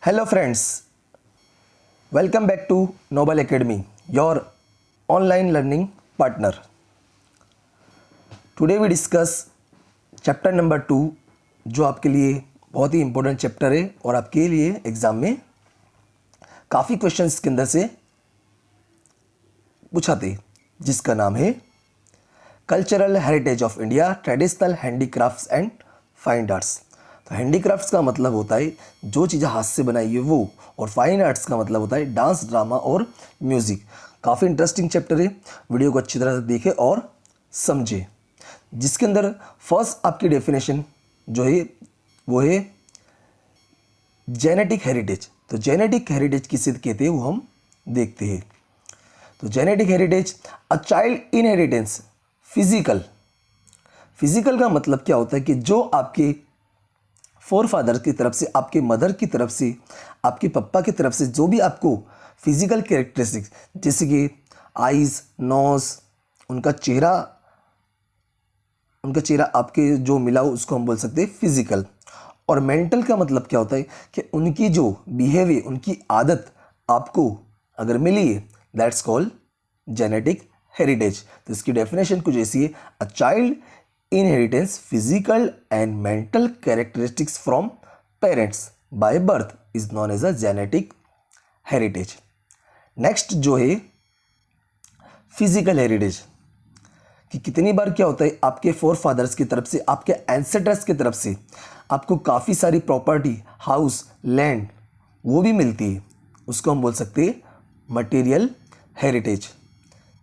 Hello friends, welcome back to Noble Academy, your online learning partner. Today we discuss chapter number 2 जो आपके लिए बहुत ही important chapter है और आपके लिए एग्ज़ाम में काफ़ी क्वेश्चंस के अंदर से पूछाते, जिसका नाम है cultural heritage of India, traditional handicrafts and fine arts. तो हैंडीक्राफ्ट्स का मतलब होता है जो चीज़ें हाथ से बनाई है वो, और फाइन आर्ट्स का मतलब होता है डांस, ड्रामा और म्यूज़िक। काफ़ी इंटरेस्टिंग चैप्टर है, वीडियो को अच्छी तरह से देखें और समझें। जिसके अंदर फर्स्ट आपकी डेफिनेशन जो है वो है जेनेटिक हेरिटेज। तो जेनेटिक हेरिटेज किसे कहते हैं वो हम देखते हैं। तो जेनेटिक हेरिटेज अ चाइल्ड इनहेरिटेंस फिजिकल। फिजिकल का मतलब क्या होता है कि जो आपके फोर फादर की तरफ से, आपके मदर की तरफ से, आपके पप्पा की तरफ से जो भी आपको फिजिकल कैरेक्टरिस्टिक्स, जैसे कि आईज, नोज, उनका चेहरा आपके जो मिला हो उसको हम बोल सकते हैं फिजिकल। और मेंटल का मतलब क्या होता है कि उनकी जो बिहेवियर, उनकी आदत आपको अगर मिली है, दैट्स कॉल्ड जेनेटिक हेरिटेज। तो इसकी डेफिनेशन कुछ ऐसी है, a child inheritance physical and mental characteristics from parents by birth is known as a genetic heritage. Next जो है फिजिकल हेरिटेज, कि कितनी बार क्या होता है आपके फोर फादर्स की तरफ से, आपके एंसेस्टर्स की तरफ से आपको काफ़ी सारी प्रॉपर्टी, हाउस, लैंड वो भी मिलती है, उसको हम बोल सकते हैं मटेरियल हेरिटेज।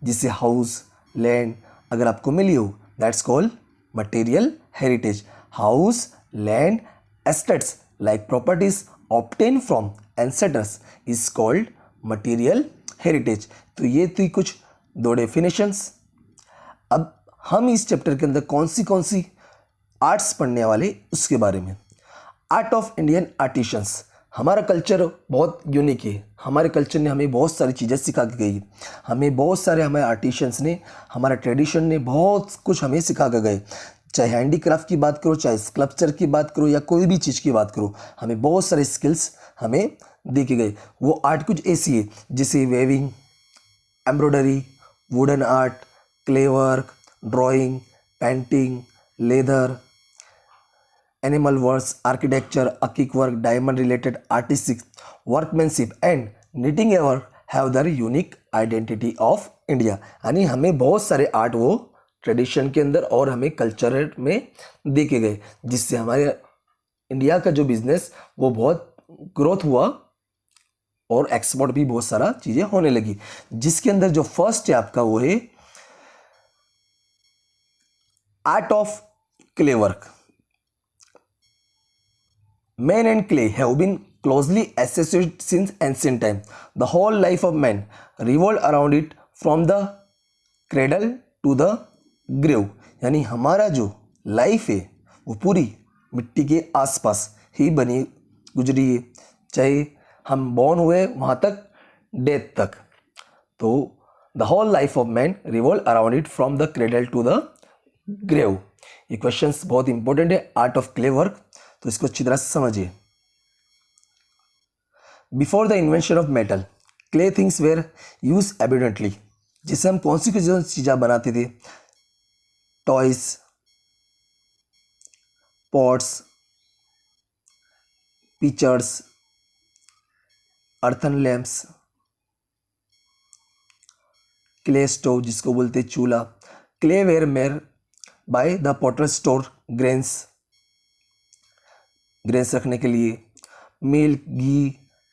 जिससे हाउस, लैंड अगर आपको मिली हो, that's called material heritage. House, land, estates like properties obtain from ancestors is called material heritage. तो ये थी कुछ दो डेफिनेशंस। अब हम इस चैप्टर के अंदर कौन सी आर्ट्स पढ़ने वाले उसके बारे में। Art of Indian artisans. हमारा कल्चर बहुत यूनिक है, हमारे कल्चर ने हमें बहुत सारी चीज़ें सिखा के गई, हमें बहुत सारे हमारे आर्टिशंस ने, हमारा ट्रेडिशन ने बहुत कुछ हमें सिखा के गए। चाहे हैंडीक्राफ्ट की बात करो, चाहे स्कल्पचर की बात करो, या कोई भी चीज़ की बात करो, हमें बहुत सारे स्किल्स हमें दे के गए। वो आर्ट कुछ ऐसी है जैसे weaving, embroidery, wooden art, clay work, drawing, painting, leather, animal works, architecture, acrylic work, diamond related artistic workmanship and knitting ever have their unique identity of India। यानी हमें बहुत सारे आर्ट वो ट्रेडिशन के अंदर और हमें कल्चर में देखे गए, जिससे हमारे इंडिया का जो बिजनेस वो बहुत ग्रोथ हुआ और एक्सपोर्ट भी बहुत सारा चीज़ें होने लगी। जिसके अंदर जो फर्स्ट है आपका वो है art of clay work. Man and clay have been closely associated since ancient time. The whole life of man revolved around it from the cradle to the grave। यानी हमारा जो लाइफ है वो पूरी मिट्टी के आसपास ही बनी गुजरी है, चाहे हम बॉर्न हुए वहाँ तक, डेथ तक। तो the whole life of man revolve around it from the cradle to the grave. ये क्वेश्चंस बहुत इंपॉर्टेंट है, आर्ट ऑफ क्ले वर्क, तो इसको अच्छी तरह से समझिए। Before the invention of metal, clay things were use abundantly. जिससे हम कौन सी चीज़ें बनाते थे, toys, pots, pitchers, earthen lamps, clay stove जिसको बोलते चूल्हा, clay ware made by the potter store grains रखने के लिए, मिल्क, घी,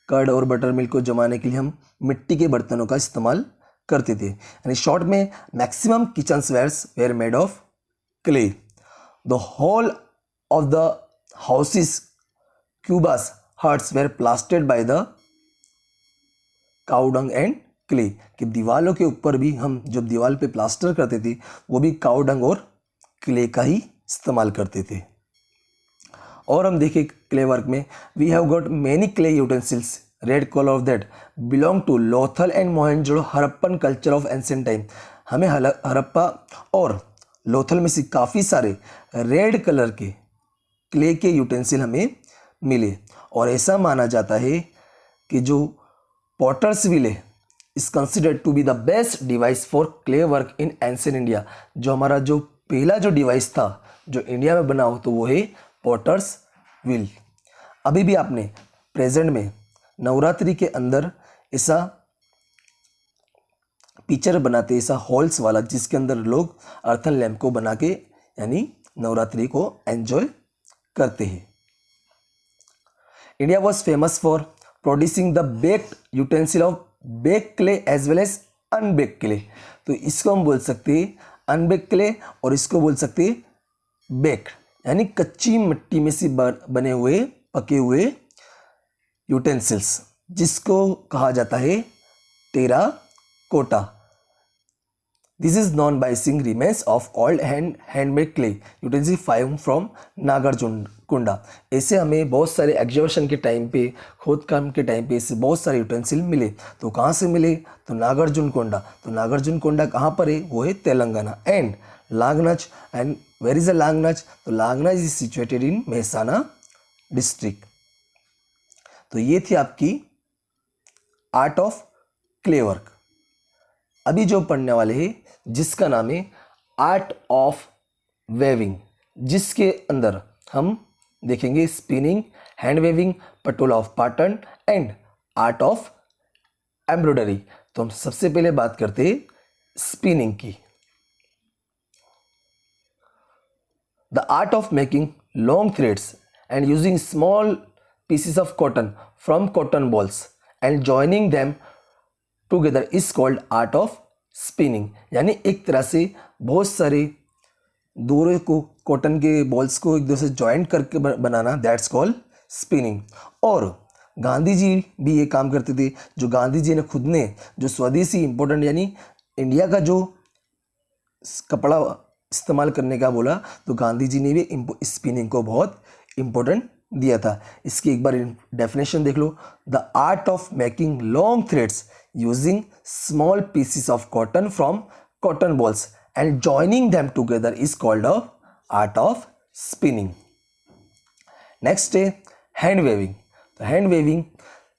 कर्ड और बटर मिल्क को जमाने के लिए हम मिट्टी के बर्तनों का इस्तेमाल करते थे। यानी शॉर्ट में maximum kitchen wares were made of clay. The whole of the houses, क्यूबास, huts were plastered by the cow dung and clay. कि दीवालों के ऊपर भी हम जब दीवार पे प्लास्टर करते थे वो भी काउ डंग और क्ले का ही इस्तेमाल करते थे। और हम देखें क्ले वर्क में, we have got many clay utensils, red colour of that belong to Lothal and Mohenjodaro Harappan culture of ancient time. हमें हड़प्पा और लोथल में से काफ़ी सारे रेड कलर के क्ले के यूटेंसिल हमें मिले। और ऐसा माना जाता है कि जो पॉटर्स व्हील है is considered to be the best device for clay work in ancient India. जो हमारा जो पहला जो डिवाइस था जो इंडिया में बना हो तो वो है पॉटर्स व्हील। अभी भी आपने प्रेजेंट में नवरात्रि के अंदर ऐसा पिक्चर बनाते ऐसा हॉल्स वाला जिसके अंदर लोग अर्थन लैम्प को बना के यानी नवरात्रि को एंजॉय करते हैं। India was famous for producing the baked utensil of bake clay as well as unbake clay. तो इसको हम बोल सकते हैं अनबेक क्ले और इसको बोल सकते हैं बेक्ड, यानी कच्ची मिट्टी में से बने हुए पके हुए यूटेंसिल्स जिसको कहा जाता है terracotta. This is known by seeing remains of old handmade clay utensil found from Nagarjunakonda. ऐसे हमें बहुत सारे एग्जीबिशन के टाइम पे खोदकाम के टाइम पे ऐसे बहुत सारे यूटेंसिल मिले। तो कहाँ से मिले? तो नागार्जुनकोंडा। तो नागार्जुनकोंडा कहाँ पर है? वो है Telangana. And Langhnaj, and where is a Langhnaj? तो Langhnaj is situated in Mehsana district. तो ये थी आपकी आर्ट ऑफ क्ले वर्क। अभी जो पढ़ने वाले हैं जिसका नाम है आर्ट ऑफ वेविंग, जिसके अंदर हम देखेंगे spinning, hand weaving, Patola of pattern and art of embroidery. तो हम सबसे पहले बात करते हैं स्पिनिंग की। The art of making long threads and using small pieces of cotton from cotton balls and joining them together is called art of spinning। यानी एक तरह से बहुत सारे दोरे को कॉटन के बॉल्स को एक दूसरे से ज्वाइंट करके बनाना, दैट्स कॉल्ड स्पिनिंग। और गांधी जी भी ये काम करते थे। जो गांधी जी ने खुद ने जो स्वदेशी इंपोर्टेंट यानी इंडिया का जो कपड़ा इस्तेमाल करने का बोला, तो गांधी जी ने भी स्पिनिंग को बहुत इंपॉर्टेंट दिया था। इसकी एक बार डेफिनेशन देख लो। The art of making long threads using small pieces of cotton from cotton balls and joining them together is called of art of spinning. Next है हैंड वेविंग। तो hand weaving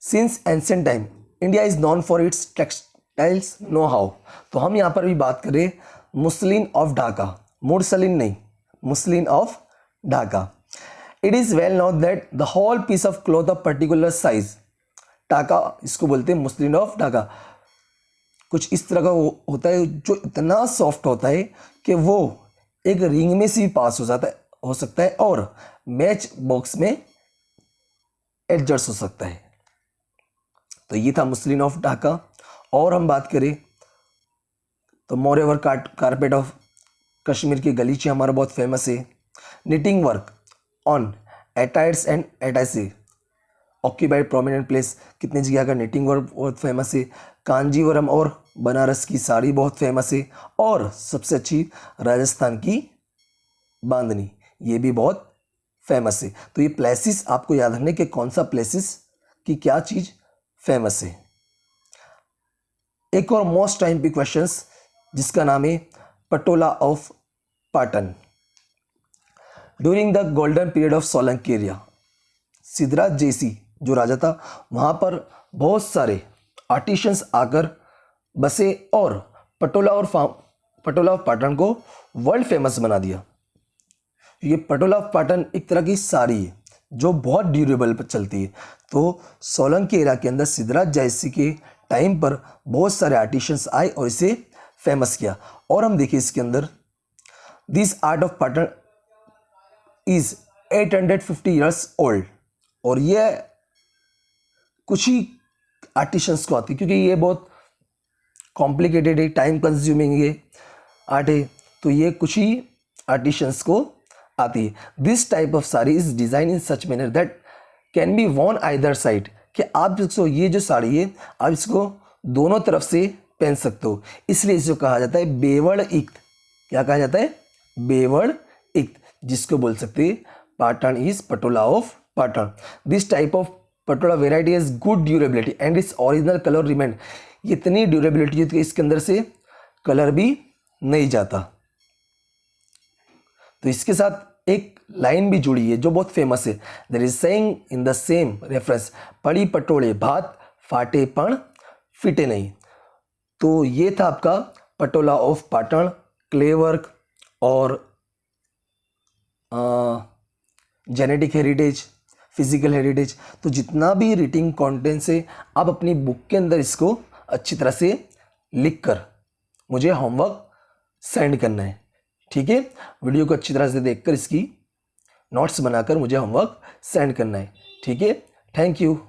since ancient time India is known for its textiles know how. तो हम यहाँ पर भी बात करें muslin of Dhaka, Mursalin नहीं, muslin of Dhaka. It is well known that the whole piece of cloth of particular size, टाका इसको बोलते हैं मुस्लिन ऑफ ढाका, कुछ इस तरह का होता है जो इतना सॉफ्ट होता है कि वो एक रिंग में से पास हो सकता है और मैच बॉक्स में एडजस्ट हो सकता है। तो ये था मुस्लिन ऑफ ढाका। और हम बात करें तो मोरेवर कारपेट ऑफ कश्मीर के गलीचे हमारा बहुत फेमस है। Knitting work on attires and एटाइसे ऑक्यूपाइड प्रोमिनेंट प्लेस, कितने जगह का निटिंग वर्क बहुत फेमस है। कांजीवरम और बनारस की साड़ी बहुत फेमस है। और सबसे अच्छी राजस्थान की बांधनी, ये भी बहुत फेमस है। तो ये प्लेसेस आपको याद रखने के कौन सा प्लेसेस की क्या चीज़ फेमस है। एक और मोस्ट टाइम पे क्वेश्चंस जिसका नाम है Patola of pattern. During the golden period of Solanki area, Siddharaj JC जो राजा था वहाँ पर बहुत सारे आर्टिशंस आकर बसे और पटोला ऑफ पैटर्न को वर्ल्ड फेमस बना दिया। ये पटोला ऑफ पैटर्न एक तरह की साड़ी है जो बहुत ड्यूरेबल पर चलती है। तो सोलंकी एरिया के अंदर सिद्धराज जयसी के टाइम पर बहुत सारे आर्टिशंस आए और इसे फेमस किया। और हम देखिए इसके अंदर this art of pattern is 850 years old. और ये कुछ ही आर्टिशंस को आती है क्योंकि ये बहुत कॉम्प्लिकेटेड है, टाइम कंज्यूमिंग ये आर्ट है, तो ये कुछ ही आर्टिशंस को आती है। This type of sari is design in such manner that can be Warne either side, कि आप इसको ये जो साड़ी है आप इसको दोनों तरफ से पहन सकते हो, इसलिए इसको कहा जाता है बेवड़ इक्त। क्या कहा जाता है? बेवड़ इक्त, जिसको बोल सकते हैं pattern is Patola of pattern. This type of Patola variety has good durability and its original colour remain. इतनी ड्यूरेबिलिटी है कि इसके अंदर से कलर भी नहीं जाता। तो इसके साथ एक लाइन भी जुड़ी है जो बहुत फेमस है, there is saying in the same reference, पड़ी पटोले भात फाटे पण फिटे नहीं। तो ये था आपका Patola of Patan, clay work और जेनेटिक हेरिटेज, फिजिकल हेरिटेज। तो जितना भी रीडिंग कंटेंट्स है आप अपनी बुक के अंदर इसको अच्छी तरह से लिख कर मुझे होमवर्क सेंड करना है, ठीक है। वीडियो को अच्छी तरह से देखकर इसकी नोट्स बनाकर मुझे होमवर्क सेंड करना है, ठीक है। Thank you.